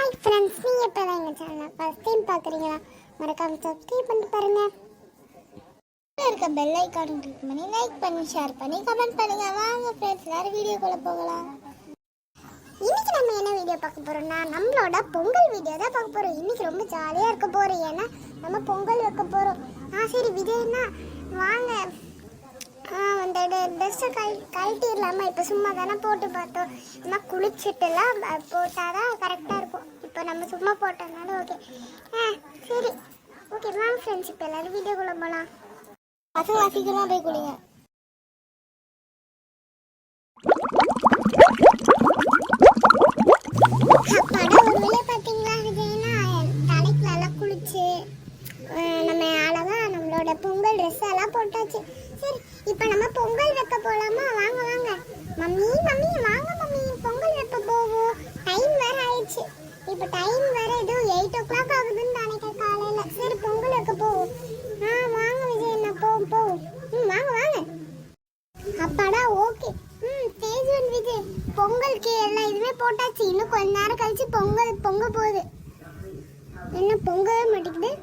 Hi friends, நீங்கள் இப்போ தான் எங்கள் சேனலை ஃபஸ்ட் டைம் பார்க்குறீங்களா? மறக்காம சப்ஸ்கிரைப் பண்ணிட்டு பாருங்க. இருக்க பெல் ஐக்கான் கிளிக் பண்ணி லைக் பண்ணி ஷேர் பண்ணி கமெண்ட் பண்ணுங்க. வாங்க ஃப்ரெண்ட்ஸ், வேறு வீடியோக்குள்ளே போகலாம். இன்னைக்கு நம்ம என்ன வீடியோ பார்க்க போகிறோம்னா, நம்மளோட பொங்கல் வீடியோ தான் பார்க்க போகிறோம். இன்னைக்கு ரொம்ப ஜாலியாக இருக்க போகிறோம், ஏன்னா நம்ம பொங்கல் வைக்க போகிறோம். சரி விஜய்னா வாங்க அந்த ட்ரெஸ்ஸை கழட்டிடலாமா? இப்போ சும்மா தானே போட்டு பார்த்தோம். நம்ம குளிச்சுட்டுலாம் போட்டால் தான் கரெக்டாக இருக்கும். இப்போ நம்ம சும்மா போட்டோம்னால ஓகே. சரி ஓகே வாங்க ஃப்ரெண்ட்ஸ், இப்போ எல்லோரும் வீடியோக்குள்ளே போகலாம். பசங்க சீக்கிரமாக போய் குளிங்க. படம் ஒரு வேலை பார்த்தீங்களா விஜய்னா, தலைக்கு நல்லா குளிச்சு நம்ம அழகா நம்மளோட பொங்கல் ட்ரெஸ் எல்லாம் போட்டாச்சு. சரி இப்போ நம்ம பொங்கல் வைக்க போகலாமா? வாங்க வாங்க மம்மி மம்மி வாங்க மம்மி, பொங்கல் வைக்க போவோம். டைம் வேறு ஆயிடுச்சு. இப்போ டைம் வேறு ஏதோ 8 o'clock ஆகுதுன்னு நினைக்கிறேன் காலையில். சரி பொங்கல் வைக்க போவோம். வாங்க விஜய், என்ன போவோம் போவோம். வாங்க வாங்க. அப்பாடா ஓகே. ஸ்டேஜ் ஒன் விஜய், பொங்கலுக்கு எல்லாம் இதுவே போட்டாச்சு. இன்னும் கொஞ்ச நேரம் கழிச்சு பொங்க போகுது. என்ன பொங்கவே மாட்டேங்குது.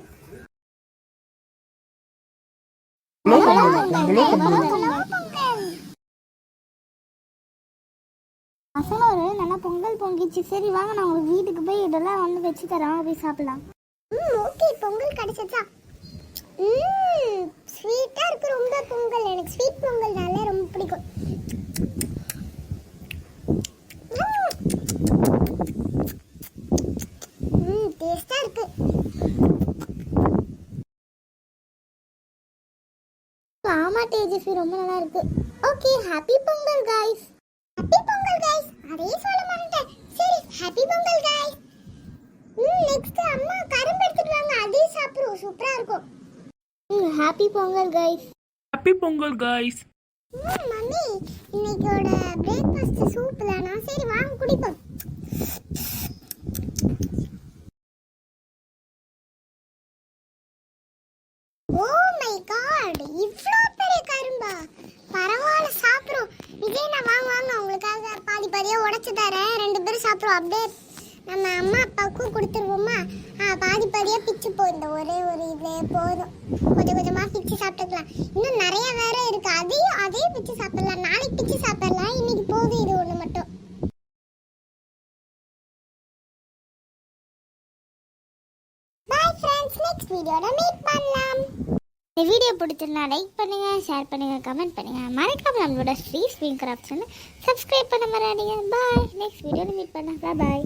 பசங்க ஒரு நல்லா பொங்கல் பொங்கிச்சு. சரி வாங்க, நான் உங்க வீட்டுக்கு போய் இதெல்லாம் வந்து வச்சு தரேன், போய் சாப்பிடலாம். ஓகே பொங்கல் கிடைச்சதா? ஸ்வீட்டா இருக்கு ரொம்ப பொங்கல். எனக்கு ஸ்வீட் பொங்கல்னாலே ரொம்ப பிடிக்கும். டேஸ்டா இருக்கு. ஆமா தேஜஸ்வி, ரொம்ப நல்லா இருக்கு. Okay happy Pongal guys. Happy Pongal guys. அதே சொல்ல மாட்டேன். சரி ஹாப்பி பொங்கல் गाइस. நெக்ஸ்ட் அம்மா கரும்பு எடுத்துட்டு வாங்க, அதே சாப்பிடுவோம், சூப்பரா இருக்கும். Happy Pongal guys. Happy Pongal guys. Mummy இன்னைக்கோட பிரேக்ஃபாஸ்ட் சூப் தானா? சரி வாங்க குடிப்போம். ஓ மை காட், இவ்ளோ பெரிய கரும்பா! பரவாயில்ல சாப்பிடுறோம். விஜய் நான் வாங்க வாங்க, உங்களுக்காக பாதி பாதியா உடைச்சு தரேன், 2 பேரும் சாப்பிடுவோம். அப்படியே நம்ம அம்மா அப்பாவுக்கும் கொடுத்துருவோமா? பாதி பாதியா பிச்சு இந்த ஒரே ஒரு இது போதும். கொஞ்சம் கொஞ்சமா பிச்சு சாப்பிட்டுக்கலாம். இன்னும் நிறைய வேற இருக்கு, அதையும் பிச்சு சாப்பிடலாம். நாளைக்கு பிச்சு சாப்பிடலாம், இன்னைக்கு போதும் இது ஒண்ணு மட்டும். பை ஃப்ரெண்ட்ஸ், நெக்ஸ்ட் வீடியோல மீட் பண்ணலாம். இந்த வீடியோ பிடிச்சிருந்தா லைக் பண்ணுங்க, ஷேர் பண்ணுங்க, கமெண்ட் பண்ணுங்க. மறக்காம நம்மளோட ஸ்ரீ ஸ்விங் கிராஃப்ட்ஸ் சப்ஸ்கிரைப் பண்ண மறக்காதீங்க. பாய், நெக்ஸ்ட் வீடியோல மீட் பண்ணலாம். பாய்.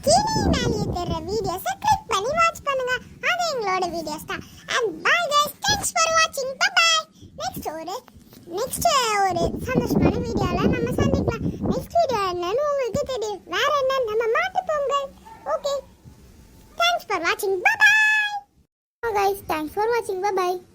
கீழே மேலே தெரிய வீடியோஸை கிளிக் பண்ணி வாட்ச் பண்ணுங்க. அது எங்களோட வீடியோஸ் தான். And by guys, thanks for வாட்சிங். பை. நெக்ஸ்ட் ஒரு சந்தோஷமான வீடியோல நம்ம சந்திக்கலாம். நெக்ஸ்ட் வீடியோ என்னன்னு உங்களுக்கு தெரியும். வேற என்ன, நம்ம மாட்டு பொங்கல். ஓகே, தேங்க்ஸ் ஃபார் வாட்சிங். By. guys, thanks for watching. Bye bye.